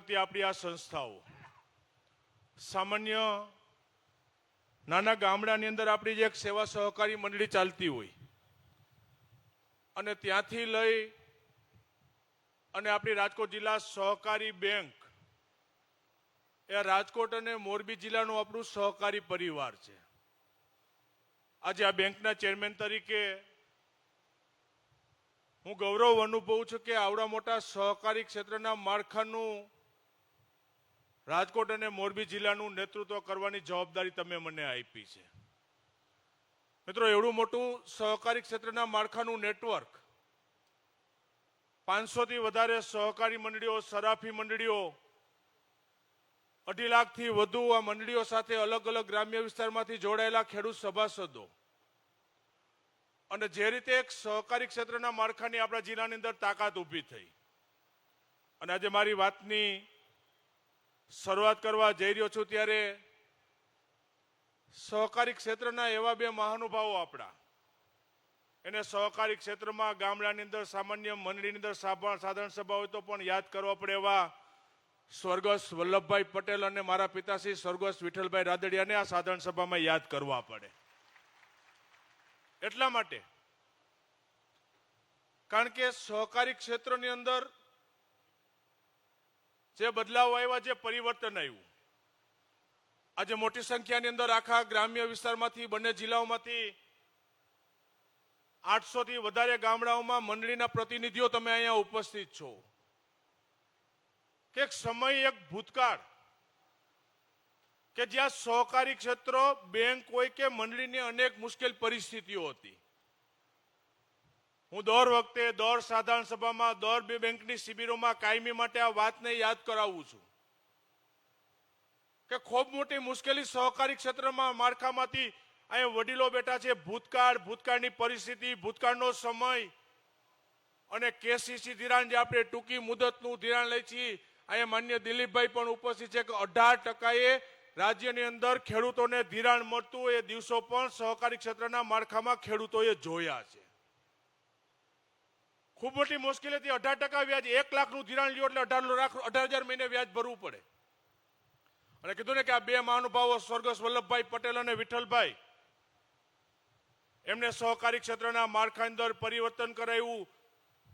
કરતી આપણી આ સંસ્થાઓ સામાન્ય નાના ગામડાની અંદર આપણી જે એક સેવા સહકારી મંડળી ચાલતી હોય અને ત્યાંથી લઈ અને આપણી રાજકોટ જિલ્લા સહકારી બેંક એ રાજકોટ અને મોરબી જિલ્લાનું આપણું સહકારી પરિવાર છે. આજે આ બેંકના ચેરમેન તરીકે હું ગૌરવ અનુભવું છું કે આવડા મોટા સહકારી ક્ષેત્રના માળખાનું રાજકોટ અને મોરબી જિલ્લાનું નેતૃત્વ કરવાની જવાબદારી તમે મને આપી છે. મિત્રો, એવડું મોટું સહકારી ક્ષેત્રના માળખાનું નેટવર્ક, 500થી વધારે સહકારી મંડળીઓ, સરાફી મંડળીઓ, 2.5 લાખથી વધુ આ મંડળીઓ સાથે અલગ અલગ ગ્રામ્ય વિસ્તારમાંથી જોડાયેલા ખેડૂત સભાસદો, અને જે રીતે એક સહકારી ક્ષેત્રના માળખાની આપણા જિલ્લાની અંદર તાકાત ઊભી થઈ, અને આજે મારી વાતની શરૂઆત કરવા જઈ રહ્યો છું ત્યારે સહકારી ક્ષેત્રના એવા બે મહાનુભાવો આપણા, એને સહકારી ક્ષેત્રમાં ગામડાની અંદર સામાન્ય મંડળીની અંદર સાધારણ સભા હોય તો પણ યાદ કરવા પડે એવા સ્વર્ગસ્થ વલ્લભભાઈ પટેલ અને મારા પિતાશ્રી સ્વર્ગસ્થ વિઠ્ઠલભાઈ રાદડિયાને આ સાધારણ સભામાં યાદ કરવા પડે. એટલા માટે કારણ કે સહકારી ક્ષેત્રની અંદર જે બદલાવ આવ્યા, જે પરિવર્તન આવ્યું, આજે મોટી સંખ્યાની અંદર આખા ગ્રામ્ય વિસ્તારમાંથી, બંને જિલ્લાઓમાંથી 800થી વધારે ગામડાઓમાં મંડળીના પ્રતિનિધિઓ તમે અહીંયા ઉપસ્થિત છો. કે એક સમય, એક ભૂતકાળ કે જ્યાં સહકારી ક્ષેત્રો, બેંક હોય કે મંડળીની અનેક મુશ્કેલ પરિસ્થિતિઓ હતી. હું દર વખતે, દર સાધારણ સભામાં, દર બે બેંકની શિબિરોમાં કાયમી માટે આ વાતને યાદ કરાવું છું કે ખૂબ મોટી મુશ્કેલી સહકારી ક્ષેત્રમાં માળખામાંથી અહીંયા વડીલો બેઠા છે. ભૂતકાળની પરિસ્થિતિ, ભૂતકાળનો સમય અને કેસીસી ધિરાણ, જે આપણે ટૂંકી મુદતનું ધિરાણ લઈ છીએ, અહીંયા માન્ય દિલીપભાઈ પણ ઉપસ્થિત છે કે 18% રાજ્યની અંદર ખેડૂતોને ધિરાણ મળતું એ દિવસો પણ સહકારી ક્ષેત્રના માળખામાં ખેડૂતોએ જોયા છે. ખૂબ મોટી મુશ્કેલી હતી. 18% વ્યાજ, 1 લાખનું ધિરાણ લ્યો એટલે 18,000 મહિને વ્યાજ ભરવું પડે. અને કીધું ને કે આ બે મહાનુભાવો સ્વર્ગસ્થ વલ્લભભાઈ પટેલ અને વિઠ્ઠલભાઈ, એમને સહકારી ક્ષેત્રના માળખા અંદર પરિવર્તન કરાવ્યું.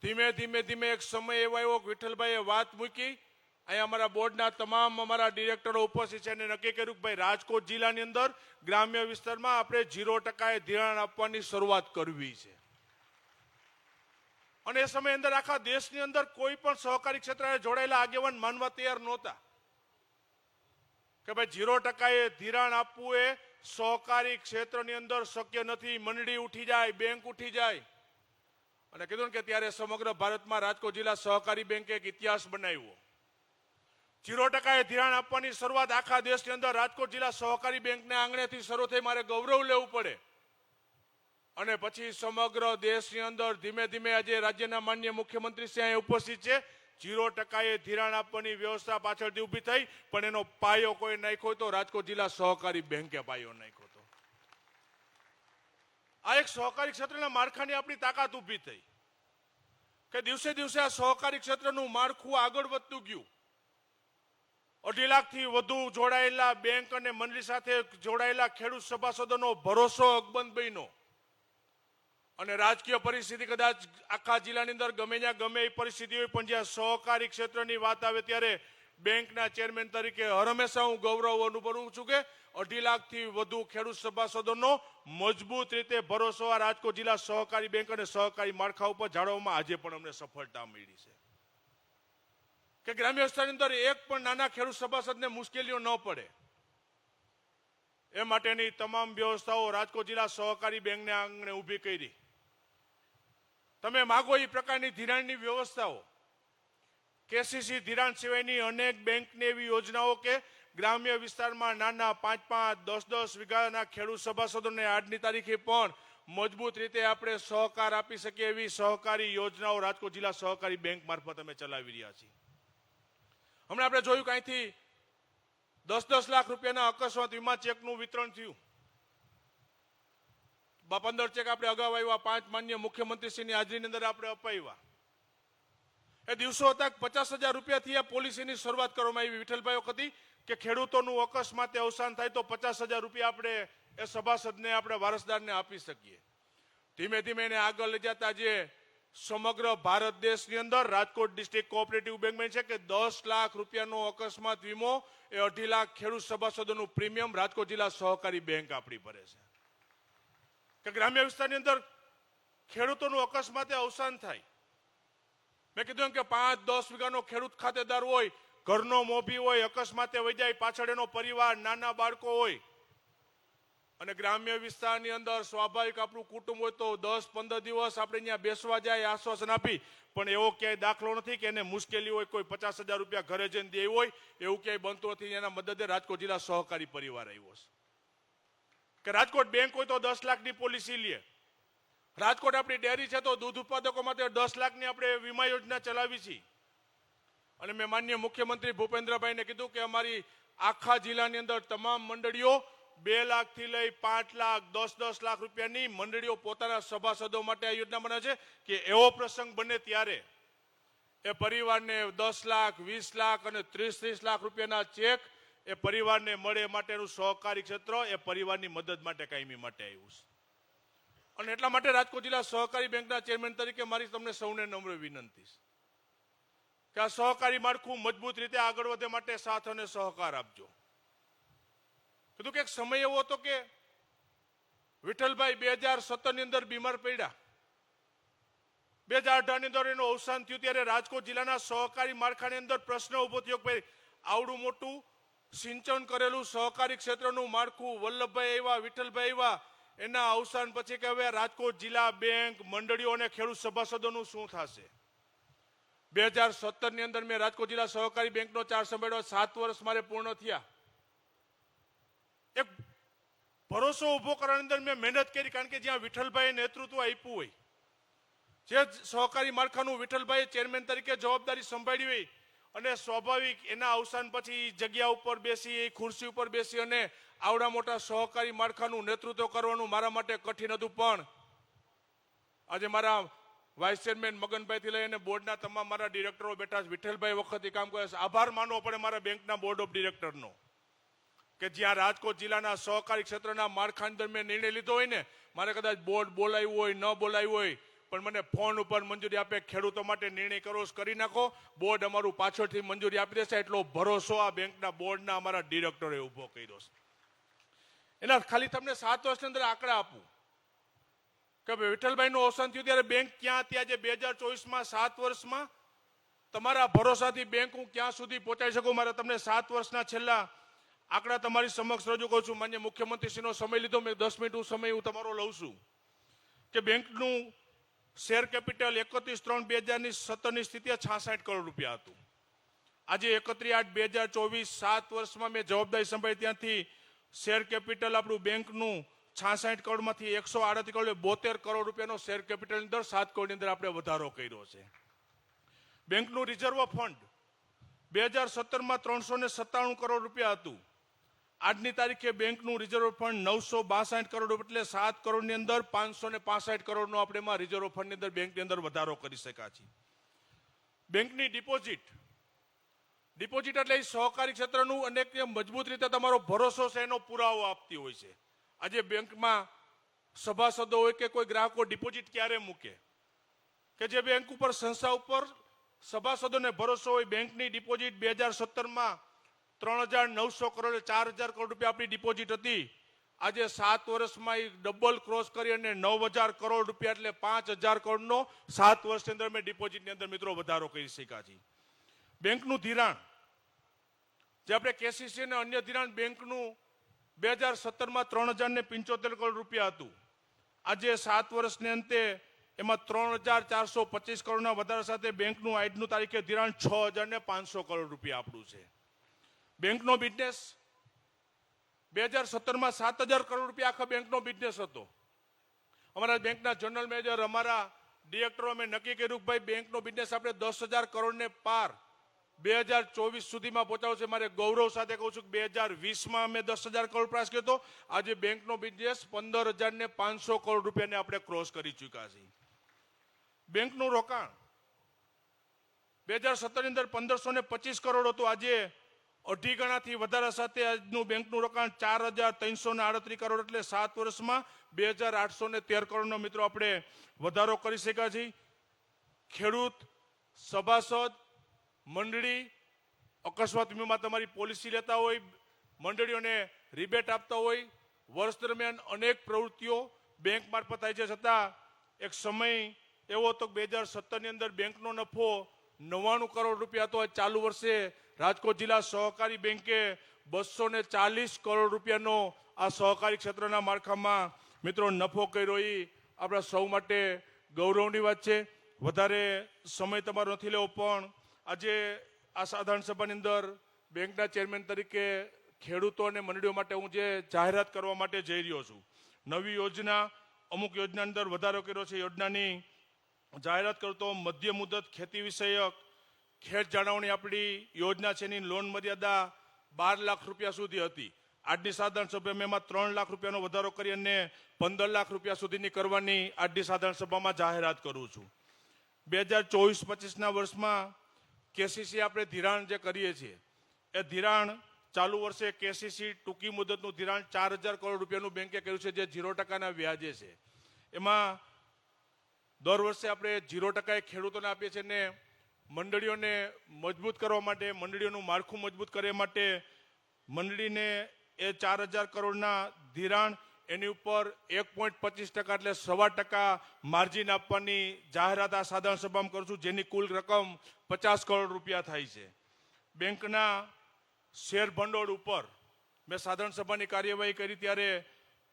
ધીમે ધીમે એક સમય એવો આવ્યો કે વિઠ્ઠલભાઈએ વાત મૂકી. અહીંયા અમારા બોર્ડના તમામ અમારા ડિરેક્ટરો ઉપસ્થિત છે અને નક્કી કર્યું કે ભાઈ રાજકોટ જિલ્લાની અંદર ગ્રામ્ય વિસ્તારમાં આપણે 0% ધિરાણ આપવાની શરૂઆત કરવી છે. અને એ સમય અંદર આખા દેશની અંદર કોઈ પણ સહકારી ક્ષેત્રે જોડાયેલા આગેવાન માનવા તૈયાર નહોતા કે ભાઈ 0% ધિરાણ આપવું એ સહકારી ક્ષેત્રની અંદર શક્ય નથી. મંડળી ઉઠી જાય, બેંક ઉઠી જાય. અને કીધું કે ત્યારે સમગ્ર ભારતમાં રાજકોટ જિલ્લા સહકારી બેંકે એક ઇતિહાસ બનાવ્યો. 0% ધિરાણ આપવાની શરૂઆત આખા દેશની અંદર રાજકોટ જિલ્લા સહકારી બેંકને આંગણેથી શરૂ થઈ. મારે ગૌરવ લેવું પડે. અને પછી સમગ્ર દેશની અંદર ધીમે ધીમે આજે રાજ્યના માનનીય મુખ્યમંત્રી શ્રી અહીંયા ઉપસ્થિત છે. 0% ધિરાણ આપવાની વ્યવસ્થા પાછળથી ઊભી થઈ, પણ એનો પાયો કોઈ નાખ્યો તો રાજકોટ જિલ્લા સહકારી બેંકે પાયો નાખ્યો હતો. આ એક સહકારી ક્ષેત્રના માળખાની આપણી તાકાત ઊભી થઈ કે દિવસે દિવસે આ સહકારી ક્ષેત્રનું માળખું આગળ વધતું ગયું. 2.5 લાખથી વધુ જોડાયેલા બેંક અને મંડળી સાથે જોડાયેલા ખેડૂત સભાસદોનો ભરોસો અકબંધ બન્યો. અને રાજકીય પરિસ્થિતિ કદાચ આખા જિલ્લાની અંદર ગમે ત્યાં ગમે એ પરિસ્થિતિ હોય, પણ જ્યાં સહકારી ક્ષેત્રની વાત આવે ત્યારે બેંકના ચેરમેન તરીકે હંમેશા હું ગૌરવ અનુભવું છું કે 2.5 લાખથી વધુ ખેડૂત સભાસદોનો મજબૂત રીતે ભરોસો આ રાજકોટ જિલ્લા સહકારી બેંક અને સહકારી માળખા ઉપર જાળવવામાં આજે પણ અમને સફળતા મળી છે કે ગ્રામ્ય વિસ્તારની અંદર એક પણ નાના ખેડૂત સભાસદને મુશ્કેલીઓ ન પડે એ માટેની તમામ વ્યવસ્થાઓ રાજકોટ જિલ્લા સહકારી બેંકને આંગણે ઊભી કરી. તમે માગો એ પ્રકારની ધિરાણની વ્યવસ્થાઓ, કેસીસી ધિરાણ સિવાયની અનેક બેંકની એવી યોજનાઓ કે ગ્રામ્ય વિસ્તારમાં નાના 5-5, 10-10 વીઘાના ખેડૂત સભાસદોને આજની તારીખે પણ મજબૂત રીતે આપણે સહકાર આપી શકીએ એવી સહકારી યોજનાઓ રાજકોટ જિલ્લા સહકારી બેંક મારફત અમે ચલાવી રહ્યા છીએ. હમણાં આપણે જોયું કે અહીંથી 10-10 લાખ રૂપિયાના અકસ્માત વીમા ચેકનું વિતરણ થયું. 15 ચેક આપણે અગાઉ આવ્યા, 5 માન્ય મુખ્યમંત્રીશ્રીની હાજરીની અંદર આપણે અપાવ્યા. એ દિવસો હતા 50,000 રૂપિયાથી આ પોલિસીની શરૂઆત કરવામાં આવી વિઠ્ઠલભાઈ વખતે કે ખેડૂતોનું અકસ્માતે અવસાન થાય તો 50,000 રૂપિયા આપણે એ સભાસદને આપણે વારસદારને આપી શકીએ. ધીમે ધીમે એને આગળ લઈ જતા જે સમગ્ર ભારત દેશની અંદર રાજકોટ ડિસ્ટ્રિક્ટ કોઓપરેટિવ બેંકમાં છે કે 10 લાખ રૂપિયાનો અકસ્માત વીમો એ 2.5 લાખ ખેડૂત સભાસદોનું પ્રીમિયમ રાજકોટ જિલ્લા સહકારી બેંક આપણી ભરે છે. કે ગ્રામ્ય વિસ્તારની અંદર ખેડૂતોનું અકસ્માતે અવસાન થાય, મેં કીધું કે 5-10 વીઘાનો ખેડૂત ખાતેદાર હોય, ઘરનો મોભી હોય, અકસ્માતે વહી જાય, પાછળ એનો પરિવાર, નાના બાળકો હોય, અને ગ્રામ્ય વિસ્તારની અંદર સ્વાભાવિક આપણું કુટુંબ હોય તો 10-15 દિવસ આપણે અહીંયા બેસવા જાય આશ્વાસન આપી, પણ એવો ક્યાંય દાખલો નથી કે એને મુશ્કેલી હોય, કોઈ 50,000 રૂપિયા ઘરે જઈને દે હોય, એવું ક્યાંય બનતું નથી. એના મદદે રાજકોટ જિલ્લા સહકારી પરિવાર આવ્યો છે. કે રાજકોટ બેંક હોય તો 10 લાખની પોલિસી લે. રાજકોટ આપણી ડેરી છે તો દૂધ ઉત્પાદકો માટે 10 લાખની આપણે વીમા યોજના ચલાવી છે. અને મેં માનનીય મુખ્યમંત્રી ભૂપેન્દ્રભાઈને કીધું કે અમારી આખા જિલ્લાની અંદર તમામ મંડળીઓ 2 લાખથી લઈ 5 લાખ 10-10 લાખ રૂપિયાની મંડળીઓ પોતાના સભાસદો માટે આ યોજના બનાવે છે કે એવો પ્રસંગ બને ત્યારે એ પરિવારને 10 લાખ 20 લાખ અને 30-30 લાખ રૂપિયાના ચેક એ પરિવારને મળે માટેનું સહકારી ક્ષેત્ર એ પરિવારની મદદ માટે કાયમી માટે આવ્યું છે. અને એટલા માટે રાજકોટ જિલ્લા સહકારી બેંકના ચેરમેન તરીકે મારી તમને સૌને નમ્ર વિનંતી છે કે આ સહકારી માળખું મજબૂત રીતે આગળ વધે માટે સાથ અને સહકાર આપજો. કીધું કે એક સમય એવો હતો કે વિઠ્ઠલભાઈ 2017 ની અંદર બીમાર પડ્યા, 2018 ની અંદર એનું અવસાન થયું, ત્યારે રાજકોટ જિલ્લાના સહકારી માળખાની અંદર પ્રશ્ન ઉભો થયો કે ભાઈ આવડું મોટું સિંચન કરેલું સહકારી ક્ષેત્રનું માળખું વલ્લભભાઈ આવ્યા, વિઠ્ઠલભાઈ આવ્યા, એના અવસાન પછી કે હવે રાજકોટ જિલ્લા બેંક મંડળીઓ અને ખેડૂત સભાસદોનું શું થશે. 2017 ની અંદર મેં રાજકોટ જિલ્લા સહકારી બેંકનો ચાર્જ સંભાળ્યો, 7 વર્ષ મારે પૂર્ણ થયા. એક ભરોસો ઉભો કરવાની અંદર મેં મહેનત કરી, કારણ કે જ્યાં વિઠ્ઠલભાઈએ નેતૃત્વ આપ્યું હોય, જે સહકારી માળખાનું વિઠ્ઠલભાઈએ ચેરમેન તરીકે જવાબદારી સંભાળી હોય, અને સ્વાભાવિક એના અવસાન પછી જગ્યા ઉપર બેસી, ખુરશી ઉપર બેસી અને આવડા મોટા સહકારી માળખાનું નેતૃત્વ કરવાનું મારા માટે કઠિન હતું. પણ આજે મારા વાઇસ ચેરમેન મગનભાઈથી લઈને બોર્ડના તમામ મારા ડિરેક્ટરો બેઠા છે, વિઠ્ઠલભાઈ વખતે કામ કરે છે. આભાર માનવો પડે મારા બેંકના બોર્ડ ઓફ ડિરેક્ટરનો કે જ્યાં રાજકોટ જિલ્લાના સહકારી ક્ષેત્રના માળખાની અંદર મેં નિર્ણય લીધો હોય ને, મારે કદાચ બોર્ડ બોલાવ્યું હોય ન બોલાવ્યું હોય, પણ મને ફોન ઉપર મંજૂરી આપે, ખેડૂતો માટે નિર્ણય કરો કરી નાખો, બોર્ડ અમારું પાછળથી મંજૂરી આપી દેશે, એટલો ભરોસો આ બેંકના બોર્ડના અમારા ડિરેક્ટરે ઉભો કર્યો છે. એના ખાલી તમને 7 વર્ષની અંદર આંકડા આપું કે વિઠ્ઠલભાઈનું અવસાન થયું ત્યારે બેંક ક્યાં હતી, આજે 2024માં 7 વર્ષમાં તમારા ભરોસાથી બેંક હું ક્યાં સુધી પહોંચાડી શકું. મારે તમને 7 વર્ષના છેલ્લા આંકડા તમારી સમક્ષ રજૂ કરું છું. માન્ય મુખ્યમંત્રીશ્રીનો સમય લીધો, મેં 10 મિનિટ સમય હું તમારો લઉં છું કે બેંકનું શેર કેપિટલ 31/3/2017 ની સ્થિતિએ 66 કરોડ રૂપિયા હતું. આજે 31/8/2024 7 વર્ષમાં મેં જવાબદારી સંભાળી ત્યાંથી શેર કેપિટલ આપણું બેંકનું 66 કરોડમાંથી 138 કરોડ 72 કરોડ રૂપિયાનો શેર કેપિટલની અંદર 7 કરોડની અંદર આપણે વધારો કર્યો છે. બેંકનું રિઝર્વ ફંડ 2017માં 397 કરોડ રૂપિયા હતું. આજની તારીખે બેંકનું રિઝર્વ ફંડ 962 કરોડ, એટલે 7 કરોડની અંદર 565 કરોડનો આપણે એમાં રિઝર્વ ફંડની અંદર બેંકની અંદર વધારો કરી શક્યા છીએ. બેંકની ડિપોઝિટ એટલે સહકારી ક્ષેત્રનું અનેક મજબૂત રીતે તમારો ભરોસો છે એનો પુરાવો આપતી હોય છે. આજે બેંકમાં સભાસદો હોય કે કોઈ ગ્રાહકો ડિપોઝિટ ક્યારે મૂકે કે જે બેંક ઉપર સંસ્થા ઉપર સભાસદોને ભરોસો હોય. બેંકની ડિપોઝિટ 2017માં 3,900 કરોડ 4,000 કરોડ રૂપિયા આપણી ડિપોઝિટ હતી. આજે 7 વર્ષમાં એ ડબલ ક્રોસ કરી અને 9,000 કરોડ રૂપિયા એટલે 5,000 કરોડનો 7 વર્ષની અંદર મેં ડિપોઝિટની અંદર મિત્રો વધારો કરી શક્યા છીએ. બેંકનું ધિરાણ જે આપણે કેસીસી અને અન્ય ધિરાણ બેંકનું 2017માં 3,075 કરોડ રૂપિયા હતું. આજે 7 વર્ષને અંતે એમાં 3,425 કરોડના વધારા સાથે બેંકનું આજનું તારીખે ધિરાણ 6,500 કરોડ રૂપિયા આપણું છે. બેંકનો બિઝનેસ 2017માં 7,000 કરોડ રૂપિયા આખા બેંકનો બિઝનેસ હતો. અમારા બેંકના જનરલ મેનેજર, અમારા ડિરેક્ટરો અમે નક્કી કર્યું કે ભાઈ બેંકનો બિઝનેસ આપણે 10,000 કરોડને પાર 2024 સુધીમાં પહોંચાડવો છે. મારે ગૌરવ સાથે કહું છું કે 2020માં અમે 10,000 કરોડ ક્રોસ કર્યો હતો. આજે બેંકનો બિઝનેસ 15,500 કરોડ રૂપિયાને આપણે ક્રોસ કરી ચૂક્યા છીએ. બેંકનું રોકાણ 2017ની અંદર 1525 કરોડ હતું, આજે 2.5 ગણાથી વધારા સાથે આજનું બેંકનું રોકાણ 4,338 કરોડ, એટલે 7 વર્ષમાં 2,813 કરોડનો મિત્રો આપણે વધારો કરી શક્યા છીએ. ખેડૂત, સભાસદ, મંડળી, અકસ્માત વીમામાં તમારી પોલિસી લેતા હોય, મંડળીઓને રિબેટ આપતા હોય, વર્ષ દરમિયાન અનેક પ્રવૃત્તિઓ બેંક મારફત થાય છે. છતાં એક સમય એવો હતો કે 2017ની અંદર બેંકનો નફો 99 કરોડ રૂપિયા હતો. ચાલુ વર્ષે રાજકોટ જિલ્લા સહકારી બેંકે 240 કરોડ રૂપિયાનો આ સહકારી ક્ષેત્રના માળખામાં મિત્રો નફો કર્યો. એ આપણા સૌ માટે ગૌરવની વાત છે. વધારે સમય તમારો નથી લેવો, પણ આજે આ સાધારણ સભાની અંદર બેંકના ચેરમેન તરીકે ખેડૂતો અને મંડળીઓ માટે હું જે જાહેરાત કરવા માટે જઈ રહ્યો છું, નવી યોજના, અમુક યોજનાની અંદર વધારો કર્યો છે. યોજનાની જાહેરાત કરતો મધ્ય મુદત ખેતી વિષયક ખેત જાળવણી આપણી યોજના છે, એની લોન મર્યાદા 12 લાખ રૂપિયા સુધી હતી. આજની સાધારણ સભામાં એમાં 3 લાખ રૂપિયાનો વધારો કરી અને 15 લાખ રૂપિયા સુધીની કરવાની આજની સાધારણ સભામાં જાહેરાત કરું છું. 2024-25ના વર્ષમાં કેસીસી આપણે ધિરાણ જે કરીએ છીએ, એ ધિરાણ ચાલુ વર્ષે કેસીસી ટૂંકી મુદતનું ધિરાણ 4,000 કરોડ રૂપિયાનું બેંકે કર્યું છે, જે 0% વ્યાજે છે. એમાં દર વર્ષે આપણે 0% ખેડૂતોને આપીએ છીએ ને મંડળીઓને મજબૂત કરવા માટે, મંડળીઓનું માળખું મજબૂત કરવા માટે મંડળીને એ 4,000 કરોડના ધિરાણ એની ઉપર 1.25% એટલે 1.25% માર્જિન આપવાની જાહેરાત આ સાધારણ સભામાં કરું છું, જેની કુલ રકમ 50 કરોડ રૂપિયા થાય છે. બેંકના શેર ભંડોળ ઉપર મેં સાધારણ સભાની કાર્યવાહી કરી ત્યારે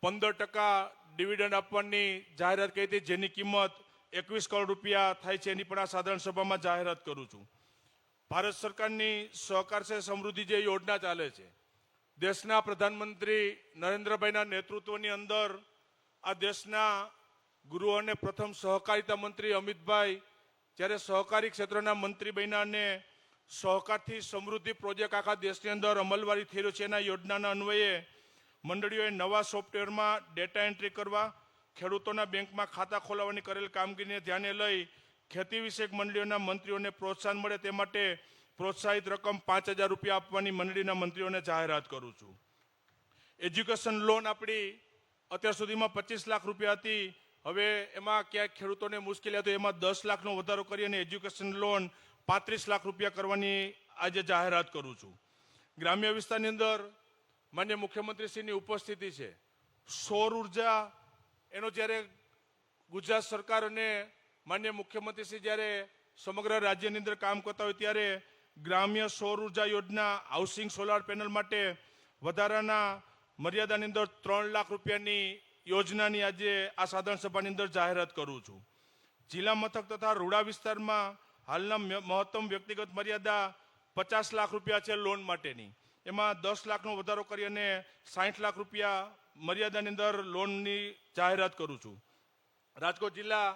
15% ડિવિડન્ડ આપવાની જાહેરાત કરી હતી, જેની કિંમત 21 કરોડ રૂપિયા થાય છે. એની પણ આ સાધારણ સભામાં જાહેરાત કરું છું. ભારત સરકારની સહકાર સે સમૃદ્ધિ જે યોજના ચાલે છે, દેશના પ્રધાનમંત્રી નરેન્દ્રભાઈના નેતૃત્વની અંદર આ દેશના ગૃહ અને પ્રથમ સહકારિતા મંત્રી અમિતભાઈ જ્યારે સહકારી ક્ષેત્રના મંત્રી બન્યા અને સહકારથી સમૃદ્ધિ પ્રોજેક્ટ આખા દેશની અંદર અમલવારી થઈ રહ્યો છે, એના યોજનાના અન્વયે મંડળીઓએ નવા સોફ્ટવેરમાં ડેટા એન્ટ્રી કરવા, ખેડૂતોના બેંકમાં ખાતા ખોલાવવાની કરેલ કામગીરીને ધ્યાને લઈ ખેતી વિષયક મંડળીઓના મંત્રીઓને પ્રોત્સાહન મળે તે માટે પ્રોત્સાહિત રકમ 5,000 રૂપિયા આપવાની મંડળીના મંત્રીઓને જાહેરાત કરું છું. એજ્યુકેશન લોન આપણી અત્યાર સુધીમાં 25 લાખ રૂપિયા હતી, હવે એમાં ક્યાંક ખેડૂતોને મુશ્કેલી હતી, એમાં 10 લાખનો વધારો કરી અને એજ્યુકેશન લોન 35 લાખ રૂપિયા કરવાની આજે જાહેરાત કરું છું. ગ્રામ્ય વિસ્તારની અંદર માન્ય મુખ્યમંત્રીશ્રીની ઉપસ્થિતિ છે. સૌર ઉર્જા એનો જ્યારે ગુજરાત સરકાર અને માન્ય મુખ્યમંત્રીશ્રી જ્યારે સમગ્ર રાજ્યની અંદર કામ કરતા હોય ત્યારે ગ્રામ્ય સૌર ઉર્જા યોજના, હાઉસિંગ સોલાર પેનલ માટે વધારાના મર્યાદાની અંદર 3 લાખ રૂપિયાની યોજનાની આજે આ સાધારણ સભાની અંદર જાહેરાત કરું છું. જિલ્લા મથક તથા રૂડા વિસ્તારમાં હાલના મહત્તમ વ્યક્તિગત મર્યાદા 50 લાખ રૂપિયા છે લોન માટેની, એમાં 10 લાખનો વધારો કરી અને 60 લાખ રૂપિયા મર્યાદાની અંદર લોનની જાહેરાત કરું છું. રાજકોટ જિલ્લા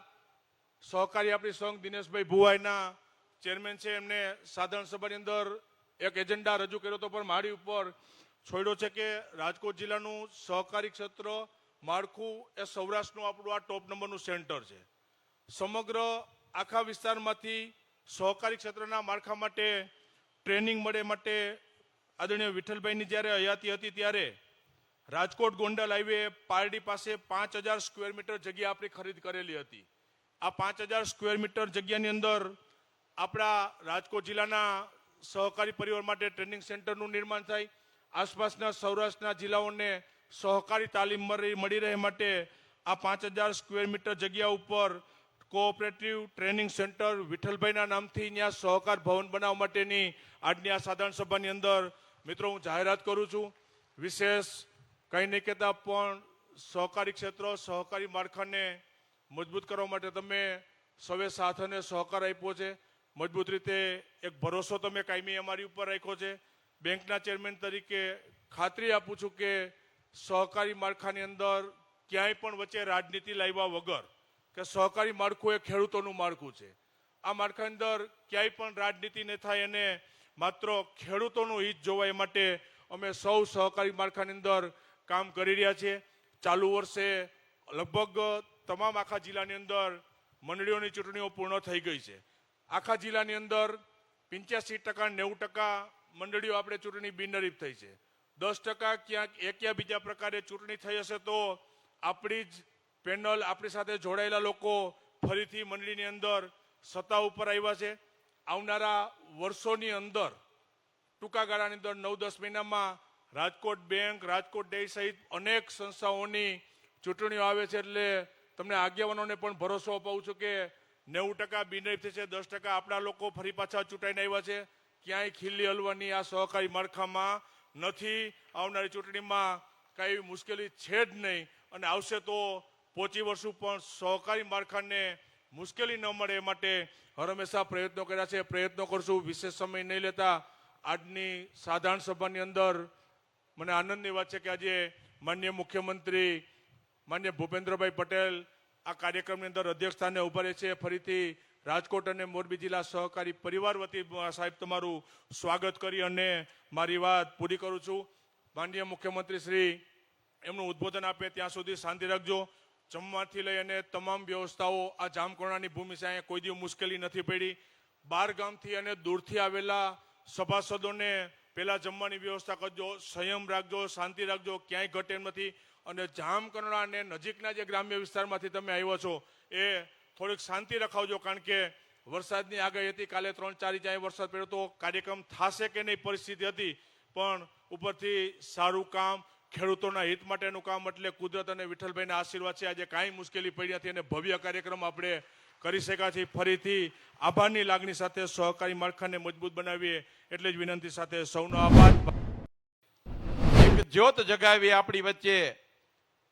સહકારી આપણી સંઘ દિનેશભાઈ ભુવાઈના ચેરમેન છે, એમને સાધારણ સભાની અંદર એક એજન્ડા રજૂ કર્યો હતો, પણ મારી ઉપર છોડ્યો છે કે રાજકોટ જિલ્લાનું સહકારી ક્ષેત્ર માળખું એ સૌરાષ્ટ્રનું આપણું આ ટોપ નંબરનું સેન્ટર છે. સમગ્ર આખા વિસ્તારમાંથી સહકારી ક્ષેત્રના માળખા માટે ટ્રેનિંગ મળે માટે આદરણીય વિઠ્ઠલભાઈની જ્યારે હયાતી હતી ત્યારે રાજકોટ ગોંડલ હાઈવે પારડી પાસે 5,000 સ્ક્વેર મીટર જગ્યા આપણી ખરીદ કરેલી હતી. આ 5,000 સ્ક્વેર મીટર જગ્યાની અંદર આપણા રાજકોટ જિલ્લાના સહકારી પરિવાર માટે ટ્રેનિંગ સેન્ટરનું નિર્માણ થાય, આસપાસના સૌરાષ્ટ્રના જિલ્લાઓને સહકારી તાલીમ મળી રહે માટે આ 5,000 સ્ક્વેર મીટર જગ્યા ઉપર કોઓપરેટિવ ટ્રેનિંગ સેન્ટર વિઠ્ઠલભાઈના નામથી ત્યાં સહકાર ભવન બનાવવા માટેની આજની આ સાધારણ સભાની અંદર મિત્રો હું જાહેરાત કરું છું. વિશેષ કંઈ નહીં કહેતા, પણ સહકારી ક્ષેત્ર, સહકારી માળખાને મજબૂત કરવા માટે તમે સૌએ સાથ અને સહકાર આપ્યો છે. મજબૂત રીતે એક ભરોસો તમે કાયમી અમારી ઉપર રાખ્યો છે. બેંકના ચેરમેન તરીકે ખાતરી આપું છું કે સહકારી માળખાની અંદર ક્યાંય પણ વચ્ચે રાજનીતિ લાવ્યા વગર, કે સહકારી માળખું એ ખેડૂતોનું માળખું છે, આ માળખાની અંદર ક્યાંય પણ રાજનીતિ ન થાય અને માત્ર ખેડૂતોનું હિત જોવાય માટે અમે સૌ સહકારી માળખાની અંદર કામ કરી રહ્યા છીએ. ચાલુ વર્ષે લગભગ તમામ આખા જિલ્લાની અંદર મંડળીઓની ચૂંટણીઓ પૂર્ણ થઈ ગઈ છે. આખા જિલ્લાની અંદર 85% 90% મંડળીઓ આપણે ચૂંટણી બિનહરીફ થઈ છે. 10% ક્યાંક એક યા બીજા પ્રકારે ચૂંટણી થઈ હશે તો આપણી જ પેનલ, આપણી સાથે જોડાયેલા લોકો ફરીથી મંડળીની અંદર સત્તા ઉપર આવ્યા છે. આવનારા વર્ષોની અંદર ટૂંકા ગાળાની અંદર 9-10 મહિનામાં રાજકોટ બેંક, રાજકોટ ડેરી સહિત અનેક સંસ્થાઓની ચૂંટણીઓ આવે છે. એટલે તમને આગેવાનોને પણ ભરોસો અપાવું છું કે 90% બિનહરીફ થશે, 10% આપણા લોકો ફરી પાછા ચૂંટાઈને આવ્યા છે. ક્યાંય ખીલ્લી હલવાની આ સહકારી માળખામાં નથી. આવનારી ચૂંટણીમાં કઈ મુશ્કેલી છે જ નહીં અને આવશે તો પહોંચી વળશું, પણ સહકારી માળખાને મુશ્કેલી ન મળે એ માટે હર હંમેશા પ્રયત્નો કર્યા છે. પ્રયત્નો કરશું. વિશેષ સમય નહીં લેતા આજની સાધારણ સભાની અંદર મને આનંદની વાત છે કે આજે માનનીય મુખ્યમંત્રી માનનીય ભૂપેન્દ્રભાઈ પટેલ આ કાર્યક્રમની અંદર અધ્યક્ષ સ્થાને ઉભા રહે છે. ફરીથી રાજકોટ અને મોરબી જિલ્લા સહકારી પરિવાર વતી સાહેબ તમારું સ્વાગત કરી અને મારી વાત પૂરી કરું છું. માનનીય મુખ્યમંત્રી શ્રી એમનું ઉદ્બોધન આપે ત્યાં સુધી શાંતિ રાખજો. જમવાથી લઈ અને તમામ વ્યવસ્થાઓ આ જામકરણાની ભૂમિ છે, અહીંયા કોઈ દિવસ મુશ્કેલી નથી પડી. બાર ગામથી અને દૂરથી આવેલા સભાસદોને પહેલા જમવાની વ્યવસ્થા કરજો, સંયમ રાખજો, શાંતિ રાખજો, ક્યાંય ઘટે એમ નથી. અને જામકરણા અને નજીકના જે ગ્રામ્ય વિસ્તારમાંથી તમે આવ્યો છો એ થોડીક શાંતિ રખાવજો, કારણ કે વરસાદની આગાહી હતી. કાલે 3-4 ઇંચ અહીંયા વરસાદ પડ્યો તો કાર્યક્રમ થશે કે નહીં પરિસ્થિતિ હતી, પણ ઉપરથી સારું કામ, ખેડૂતોના હિત માટેનું કામ, એટલે કુદરત અને વિઠ્ઠલભાઈના આશીર્વાદ છે. આજે કાંઈ મુશ્કેલી પડી નથી અને ભવ્ય કાર્યક્રમ આપણે કરી શક્યા છીએ. ફરીથી આભારની લાગણી સાથે સહકારી માળખાને મજબૂત બનાવીએ એટલે જ વિનંતી સાથે સૌનો આભાર. એક જ્યોત જગાવી આપણી વચ્ચે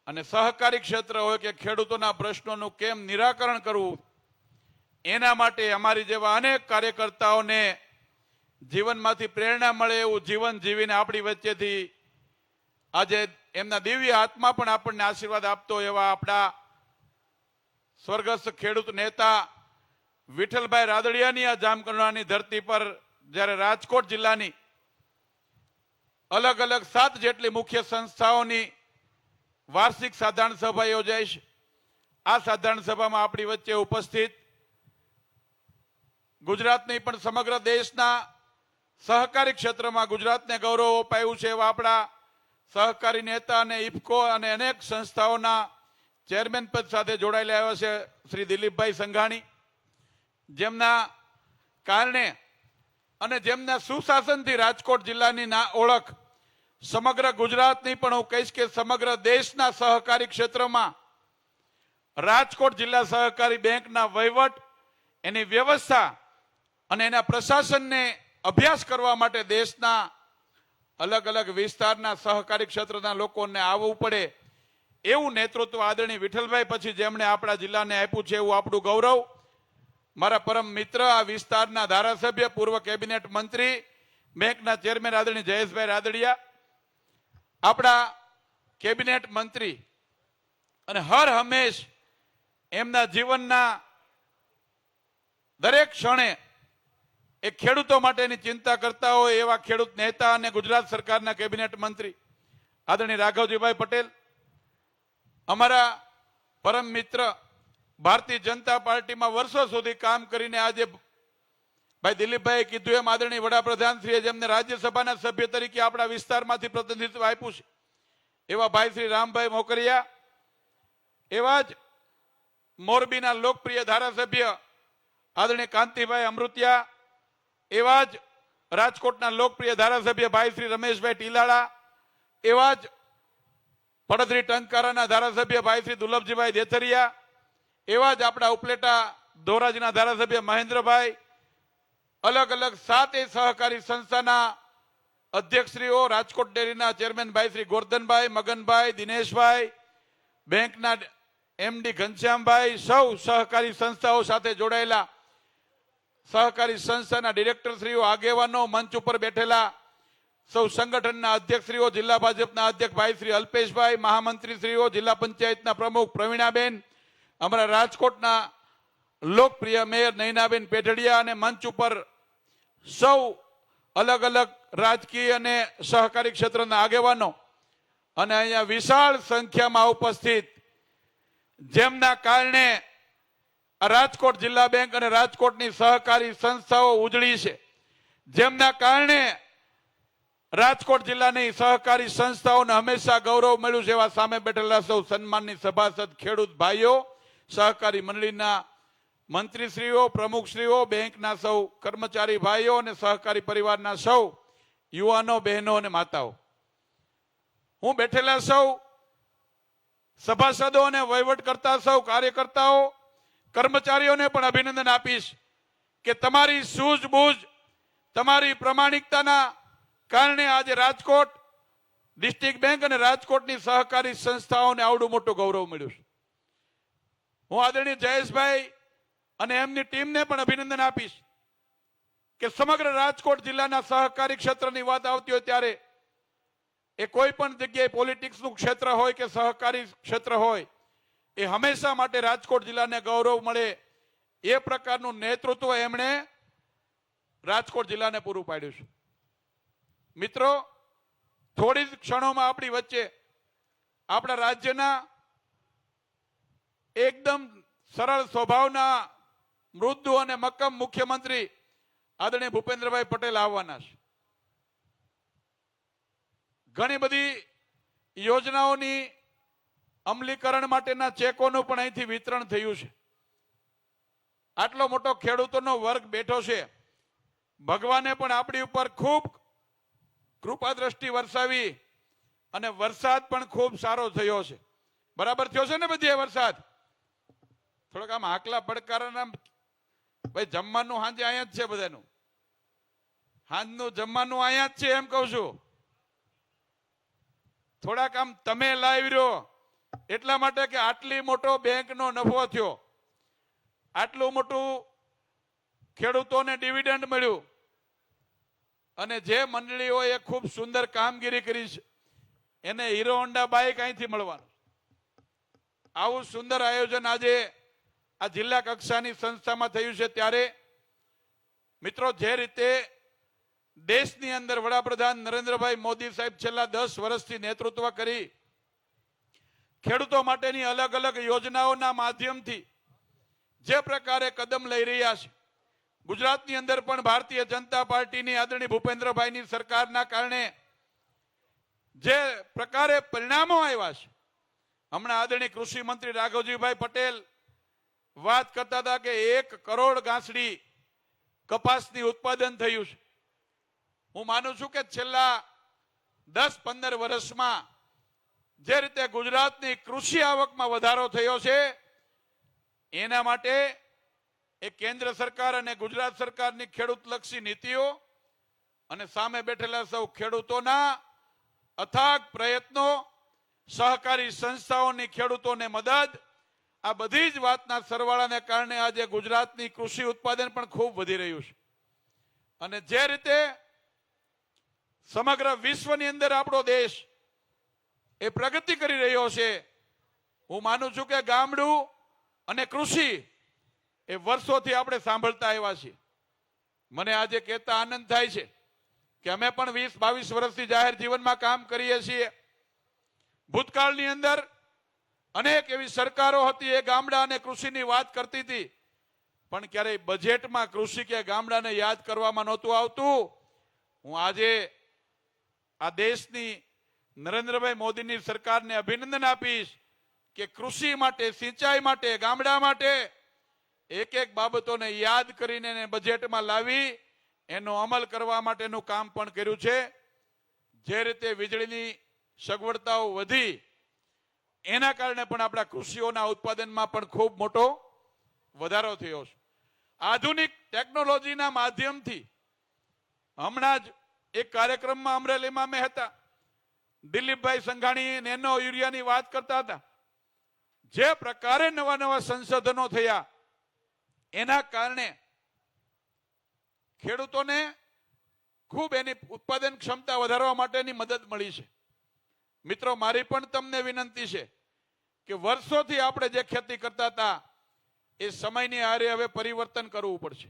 અને સહકારી ક્ષેત્ર હોય કે ખેડૂતોના પ્રશ્નોનું કેમ નિરાકરણ કરવું, એના માટે અમારી જેવા અનેક કાર્યકર્તાઓને જીવનમાંથી પ્રેરણા મળે એવું જીવન જીવીને આપણી વચ્ચેથી આજે એમના દિવ્ય આત્મા પણ આપણને આશીર્વાદ આપતો એવા આપણા સ્વર્ગસ્થ ખેડૂત નેતા વિઠ્ઠલભાઈ રાદડિયાની આ જામકરણાની ધરતી પર જ્યારે રાજકોટ જિલ્લાની અલગ અલગ 7 જેટલી મુખ્ય સંસ્થાઓની વાર્ષિક સાધારણ સભા યોજાઈ છે. આ સાધારણ સભામાં આપણી વચ્ચે ઉપસ્થિત ગુજરાતની પણ સમગ્ર દેશના સહકારી ક્ષેત્રમાં ગુજરાતને ગૌરવ અપાયું છે એવા આપણા સહકારી નેતા અને ઇફકો અને અનેક સંસ્થાઓના ચેરમેન પદ સાથે જોડાયેલા આવ્યા છે શ્રી દિલીપભાઈ સંઘાણી, જેમના કારણે અને જેમના સુશાસનથી રાજકોટ જિલ્લાની ઓળખ સમગ્ર ગુજરાતની પણ હું કહીશ કે સમગ્ર દેશના સહકારી ક્ષેત્રમાં રાજકોટ જિલ્લા સહકારી બેંકના વહીવટ, એની વ્યવસ્થા અને એના પ્રશાસનને અભ્યાસ કરવા માટે દેશના અલગ અલગ વિસ્તારના સહકારી ક્ષેત્રના લોકોને આવવું પડે એવું નેતૃત્વ આદરણીય વિઠ્ઠલભાઈ પછી જેમણે આપણા જિલ્લાને આપ્યું છે એવું આપણું ગૌરવ. મારા પરમ મિત્ર, આ વિસ્તારના ધારાસભ્ય, પૂર્વ કેબિનેટ મંત્રી, બેંકના ચેરમેન આદરણીય જયેશભાઈ રાદડિયા, આપણા કેબિનેટ મંત્રી અને હર હંમેશ એમના જીવનના દરેક ક્ષણે એ ખેડૂતો માટેની ચિંતા કરતા હોય એવા ખેડૂત નેતા અને ગુજરાત સરકારના કેબિનેટ મંત્રી આદરણીય રાઘવજીભાઈ પટેલ, અમારા પરમ મિત્ર, ભારતીય જનતા પાર્ટીમાં વર્ષો સુધી કામ કરીને આજે ભાઈ દિલીપભાઈએ કીધું એમ આદરણીય વડાપ્રધાન શ્રીએ જેમને રાજ્યસભાના સભ્ય તરીકે આપણા વિસ્તારમાંથી પ્રતિનિધિત્વ આપ્યું છે એવા ભાઈ શ્રી રામભાઈ મોકરિયા, એવા જ મોરબીના લોકપ્રિય ધારાસભ્ય આદરણીય કાંતિભાઈ અમૃતિયા, એવા જ રાજકોટના લોકપ્રિય ધારાસભ્ય ભાઈ શ્રી રમેશભાઈ ટીલાળા, એવા જ પડદરી ટંકારાના ધારાસભ્ય ભાઈ શ્રી દુર્લભજીભાઈ દેથરિયા, એવા જ આપણા ઉપલેટા ધોરાજીના ધારાસભ્ય મહેન્દ્રભાઈ, અલગ અલગ 7 સહકારી સંસ્થાના અધ્યક્ષશ્રીઓ, રાજકોટ ડેરીના ચેરમેન ભાઈ શ્રી ગોરધનભાઈ, મગનભાઈ, દિનેશભાઈ, બેંકના એમડી ઘનશ્યામભાઈ, સૌ સહકારી સંસ્થાઓ સાથે જોડાયેલા સહકારી સંસ્થાના ડિરેક્ટરશ્રીઓ, આગેવાનો, મંચ ઉપર બેઠેલા સૌ સંગઠનના અધ્યક્ષશ્રીઓ, જિલ્લા ભાજપના અધ્યક્ષ ભાઈ શ્રી અલ્પેશભાઈ, મહામંત્રીશ્રીઓ, જિલ્લા પંચાયતના પ્રમુખ પ્રવીણાબેન, અમારા રાજકોટના લોકપ્રિય મેયર નયનાબેન પેઢડિયા અને મંચ ઉપર સૌ અલગ અલગ રાજકીય અને સહકારી ક્ષેત્રના આગેવાનો અને અહીંયા વિશાળ સંખ્યામાં ઉપસ્થિત જેમના કારણે આ રાજકોટ જિલ્લા બેંક અને રાજકોટની સહકારી સંસ્થાઓ ઉજળી છે, જેમના કારણે રાજકોટ જિલ્લાની સહકારી સંસ્થાઓને હંમેશા ગૌરવ મળ્યું છે. એવા સામે બેઠેલા સૌ સન્માનની સભાસદ ખેડૂત ભાઈઓ, સહકારી મંડળીના મંત્રીશ્રીઓ, પ્રમુખશ્રીઓ, બેંકના સૌ કર્મચારી ભાઈઓ અને સહકારી પરિવારના સૌ યુવાનો, બહેનો અને માતાઓ, હું બેઠેલા સૌ સભાસદો અને વહીવટ કરતા સૌ કાર્યકર્તાઓ, કર્મચારીઓને પણ અભિનંદન આપીશ કે તમારી સૂઝબૂઝ, તમારી પ્રામાણિકતાના કારણે આજે રાજકોટ ડિસ્ટ્રિક્ટ બેંક અને રાજકોટની સહકારી સંસ્થાઓને આવડું મોટું ગૌરવ મળ્યું છે. હું આદરણીય જયેશભાઈ અને એમની ટીમને પણ અભિનંદન આપીશ કે સમગ્ર રાજકોટ જિલ્લાના સહકારી ક્ષેત્રની વાત આવતી હોય ત્યારે એ કોઈ પણ જગ્યાએ પોલિટિક્સનું ક્ષેત્ર હોય કે સહકારી ક્ષેત્ર હોય, એ હંમેશા માટે રાજકોટ જિલ્લાને ગૌરવ મળે એ પ્રકારનું નેતૃત્વ એમણે રાજકોટ જિલ્લાને પૂરું પાડ્યું છે. મિત્રો, થોડી જ ક્ષણોમાં આપણી વચ્ચે આપણા રાજ્યના એકદમ સરળ સ્વભાવના, મૃદુ અને મક્કમ મુખ્યમંત્રી આદરણીય ભૂપેન્દ્રભાઈ પટેલ આવવાના છે. ઘણી બધી યોજનાઓની અમલીકરણ માટેના ચેકોનું પણ અહીંથી વિતરણ થયું છે. આટલો મોટો ખેડૂતોનો વર્ગ બેઠો છે. ભગવાને પણ આપણી ઉપર ખૂબ કૃપા દ્રષ્ટિ વરસાવી અને વરસાદ પણ ખૂબ સારો થયો છે. બરાબર થયો છે ને બધી વરસાદ? થોડોક આમ આકલા પડકારના ભાઈ, જમવાનું સાંજે અહીંયા જ છે, બધાનું સાંજનું જમવાનું અહીંયા જ છે એમ કહું છું. થોડાક આમ તમે લાવી રહ્યો એટલા માટે કે આટલી મોટો બેંકનો નફો થયો, આટલું મોટું ખેડૂતોને ડિવિડન્ડ મળ્યું અને જે મંડળીઓએ ખૂબ સુંદર કામગીરી કરી છે એને હીરો હોન્ડા બાઇક અહીંથી મળવાનું. આવું સુંદર આયોજન આજે આ જિલ્લા કક્ષાની સંસ્થામાં થયું છે. ત્યારે મિત્રો, જે રીતે દેશની અંદર વડાપ્રધાન નરેન્દ્રભાઈ મોદી સાહેબ છેલ્લા 10 વર્ષથી નેતૃત્વ કરી ખેડૂતો માટેની અલગ અલગ યોજનાઓના માધ્યમથી જે પ્રકારે કદમ લઈ રહ્યા છે, ગુજરાતની અંદર પણ ભારતીય જનતા પાર્ટીની આદરણીય ભૂપેન્દ્રભાઈની સરકારના કારણે જે પ્રકારે પરિણામો આવ્યા છે, હમણાં આદરણીય કૃષિ મંત્રી રાઘવજીભાઈ પટેલ વાત કરતા હતા કે 1 કરોડ ગાંસડી કપાસની ઉત્પાદન થયું છે. હું માનું છું કે છેલ્લા 10-15 વર્ષમાં જે રીતે ગુજરાતની કૃષિ આવકમાં વધારો થયો છે, એના માટે એ કેન્દ્ર સરકાર અને ગુજરાત સરકારની ખેડૂતલક્ષી નીતિઓ અને સામે બેઠેલા સૌ ખેડૂતોના અથાગ પ્રયત્નો, સહકારી સંસ્થાઓની ખેડૂતોને મદદ, આ બધી જ વાતના સરવાળાને કારણે આજે ગુજરાતની કૃષિ ઉત્પાદન પણ ખૂબ વધી રહ્યું છે. અને જે રીતે સમગ્ર વિશ્વની અંદર આપણો દેશ એ પ્રગતિ કરી રહ્યો છે, હું માનું છું કે ગામડું અને કૃષિ એ વર્ષોથી આપણે સાંભળતા આવ્યા છીએ. મને આજે કહેતા આનંદ થાય છે કે અમે પણ 20-22 વર્ષથી જાહેર જીવનમાં કામ કરીએ છીએ. ભૂતકાળની અંદર અનેક એવી સરકારો હતી, એ ગામડા અને કૃષિની વાત કરતી હતી, પણ ક્યારેય બજેટમાં કૃષિ કે ગામડાને યાદ કરવામાં નહોતું આવતું. હું આજે આ દેશની નરેન્દ્રભાઈ મોદીની સરકારને અભિનંદન આપીશ કે કૃષિ માટે, સિંચાઈ માટે, ગામડા માટે એક બાબતોને યાદ કરીને એને બજેટમાં લાવી એનો અમલ કરવા માટેનું કામ પણ કર્યું છે. જે રીતે વીજળીની સગવડતાઓ વધી એના કારણે પણ આપણા કૃષિઓના ઉત્પાદનમાં પણ ખૂબ મોટો વધારો થયો છે. આધુનિક ટેકનોલોજીના માધ્યમથી હમણાં જ એક કાર્યક્રમમાં અમરેલીમાં મેં હતા, દિલીપભાઈ સંઘાણી નેનો યુરિયાની વાત કરતા હતા. જે પ્રકારે નવા સંશોધનો થયા એના કારણે ખેડૂતોને ખૂબ એની ઉત્પાદન ક્ષમતા વધારવા માટેની મદદ મળી છે. મિત્રો, મારી પણ તમને વિનંતી છે કે વર્ષોથી આપણે જે ખેતી કરતા હતા એ સમયની હારે હવે પરિવર્તન કરવું પડશે.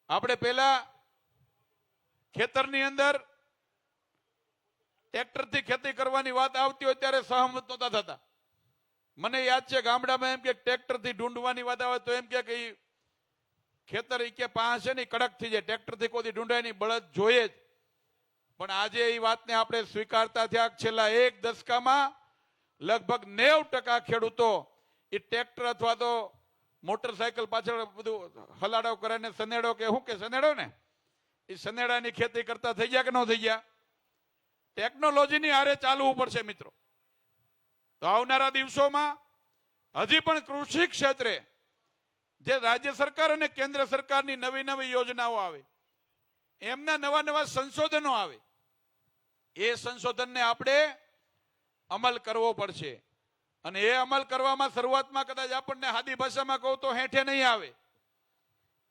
આપણે પહેલા ખેતરની અંદર ટ્રેક્ટરથી ખેતી કરવાની વાત આવતી હોય ત્યારે સહમત નહોતા થતા. મને યાદ છે ગામડામાં એમ કે ટ્રેક્ટરથી ઢૂંઢવાની વાત આવે તો એમ કે ઈ ખેતર ઈ કે પાંચ છે ને ઈ કડક થઈ જાય, ટ્રેક્ટરથી કોઈ ઢૂંઢાય નહીં, બળદ જોઈએ જ. પણ આજે એ વાતને આપણે સ્વીકારતા થયા. છેલ્લા એક દશકામાં લગભગ 90% ખેડૂતો એ ટ્રેક્ટર અથવા તો મોટરસાયકલ પાછળ બધું હલાડો કરે ને સનેડો કે શું કે સનેડો ને એ સનેડાની ખેતી કરતા થઈ ગયા કે ન થઈ ગયા? ટેકનોલોજીની હારે ચાલવું પડશે મિત્રો. તો આવનારા દિવસોમાં હજી પણ કૃષિ ક્ષેત્રે જે રાજ્ય સરકાર અને કેન્દ્ર સરકારની નવી નવી યોજનાઓ આવે, એમના નવા નવા સંશોધનો આવે, એ સંશોધનને આપણે અમલ કરવો પડશે. અને એ અમલ કરવામાં શરૂઆતમાં કદાચ આપણને સાદી ભાષામાં કહું તો હેઠે નહીં આવે,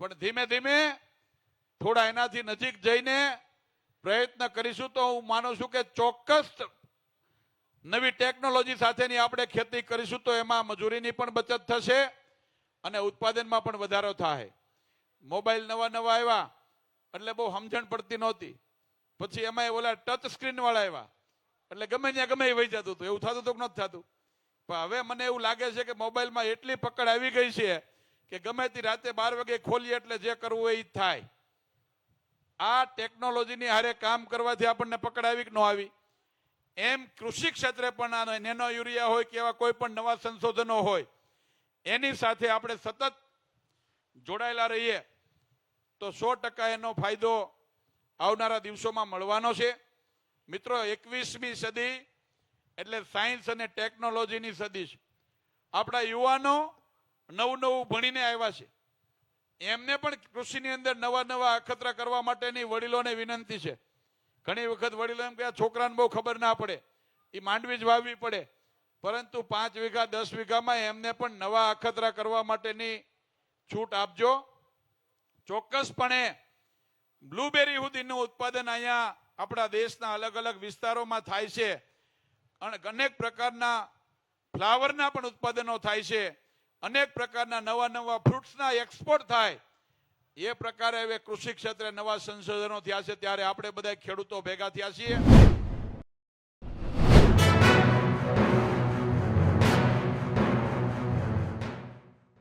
પણ ધીમે ધીમે થોડા એનાથી નજીક જઈને પ્રયત્ન કરીશું તો હું માનું છું કે ચોક્કસ નવી ટેકનોલોજી સાથેની આપણે ખેતી કરીશું તો એમાં મજૂરીની પણ બચત થશે અને ઉત્પાદનમાં પણ વધારો થાય. મોબાઈલ નવા નવા આવ્યા એટલે બહુ સમજણ પડતી નહોતી, પછી એમાં ઓલા ટચ સ્ક્રીન વાળા આવ્યા એટલે ગમે ત્યાં ગમે એ વહી જતું હતું. એવું થતું હતું કે નથી થતું? પણ હવે મને એવું લાગે છે કે મોબાઈલમાં એટલી પકડ આવી ગઈ છે કે ગમે તે રાતે 12 વાગે ખોલીએ એટલે જે કરવું હોય એ થાય. આ ટેકનોલોજીની હારે કામ કરવાથી આપણને પકડ આવી કે ન આવી, એમ કૃષિ ક્ષેત્રે પણ આ નેનો યુરિયા હોય કે એવા કોઈ પણ નવા સંશોધનો હોય એની સાથે આપણે સતત જોડાયેલા રહીએ તો 100% એનો ફાયદો આવનારા દિવસોમાં મળવાનો છે. મિત્રો, 21મી સદી એટલે સાયન્સ અને ટેકનોલોજીની સદી છે. આપણા યુવાનો નવું નવું ભણીને આવ્યા છે, એમને પણ કૃષિની અંદર નવા નવા અખતરા કરવા માટેની વડીલોને વિનંતી છે. ઘણી વખત વડીલો એમ કે આ છોકરાને બહુ ખબર ના પડે, એ માંડવી જ વાવવી પડે, પરંતુ 5 વીઘા 10 વીઘામાં એમને પણ નવા અખતરા કરવા માટેની છૂટ આપજો. ચોક્કસપણે બ્લુબેરી સુધીનું ઉત્પાદન અહીંયા આપણા દેશના અલગ અલગ વિસ્તારોમાં થાય છે અને અનેક પ્રકારના ફ્લાવરના પણ ઉત્પાદનો થાય છે, અનેક પ્રકારના નવા નવા ફ્રૂટ્સના એક્સપોર્ટ થાય. એ પ્રકારે હવે કૃષિ ક્ષેત્રે નવા સંશોધનો થયા છે, ત્યારે આપણે બધા ખેડૂતો ભેગા થયા છીએ.